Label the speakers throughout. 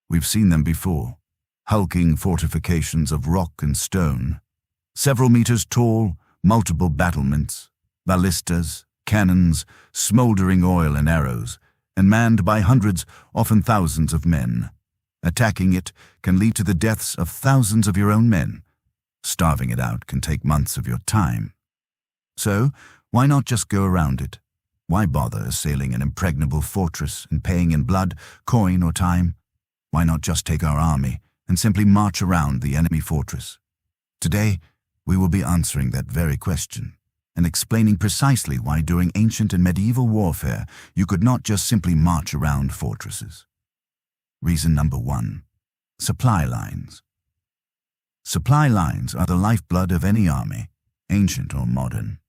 Speaker 1: We've seen them before. Hulking fortifications of rock and stone, several meters tall, multiple battlements, ballistas, cannons, smoldering oil and arrows, and manned by hundreds, often thousands of men. Attacking it can lead to the deaths of thousands of your own men. Starving it out can take months of your time. So, why not just go around it? Why bother assailing an impregnable fortress and paying in blood, coin, or time? Why not just take our army and simply march around the enemy fortress? Today, we will be answering that very question and explaining precisely why during ancient and medieval warfare you could not just simply march around fortresses. Reason number 1. Supply lines. Supply lines are the lifeblood of any army, ancient or modern.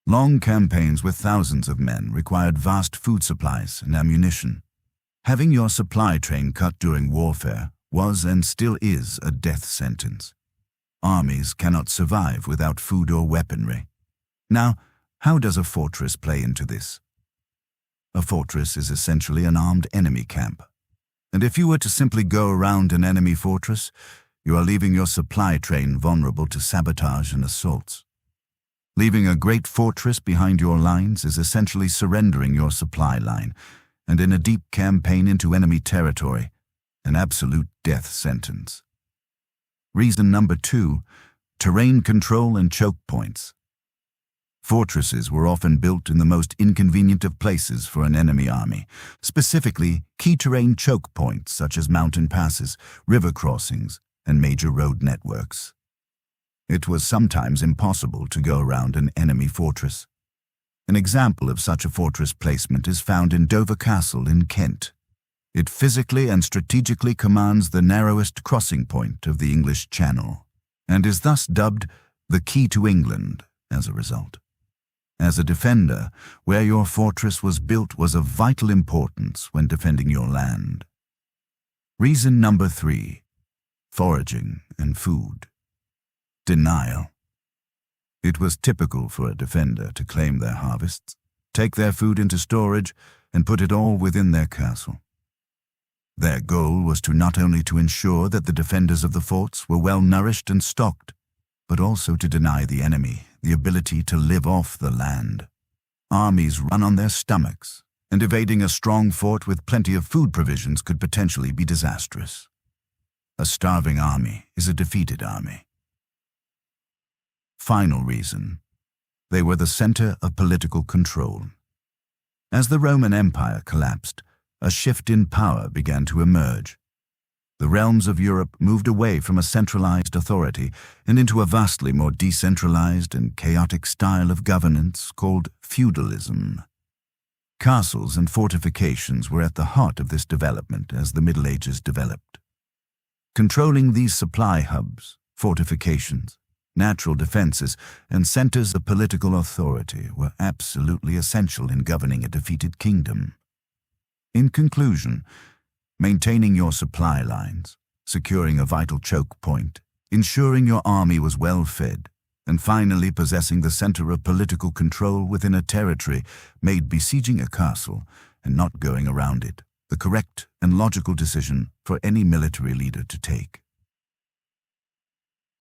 Speaker 1: Long campaigns with thousands of men required vast food supplies and ammunition. Having your supply train cut during warfare was and still is a death sentence. Armies cannot survive without food or weaponry. Now, how does a fortress play into this? A fortress is essentially an armed enemy camp. And if you were to simply go around an enemy fortress, you are leaving your supply train vulnerable to sabotage and assaults. Leaving a great fortress behind your lines is essentially surrendering your supply line, and in a deep campaign into enemy territory, an absolute death sentence. Reason number 2, terrain control and choke points. Fortresses were often built in the most inconvenient of places for an enemy army, specifically key terrain choke points such as mountain passes, river crossings, and major road networks. It was sometimes impossible to go around an enemy fortress. An example of such a fortress placement is found in Dover Castle in Kent. It physically and strategically commands the narrowest crossing point of the English Channel, and is thus dubbed the Key to England as a result. As a defender, where your fortress was built was of vital importance when defending your land. Reason number 3, foraging and food. Denial. It was typical for a defender to claim their harvests, take their food into storage, and put it all within their castle. Their goal was not only to ensure that the defenders of the forts were well nourished and stocked, but also to deny the enemy the ability to live off the land. Armies run on their stomachs, and evading a strong fort with plenty of food provisions could potentially be disastrous. A starving army is a defeated army. Final reason. They were the center of political control. As the Roman Empire collapsed, a shift in power began to emerge. The realms of Europe moved away from a centralized authority and into a vastly more decentralized and chaotic style of governance called feudalism. Castles and fortifications were at the heart of this development as the Middle Ages developed. Controlling these supply hubs, fortifications, natural defenses, and centers of political authority were absolutely essential in governing a defeated kingdom. In conclusion, maintaining your supply lines, securing a vital choke point, ensuring your army was well fed, and finally possessing the center of political control within a territory made besieging a castle and not going around it the correct and logical decision for any military leader to take.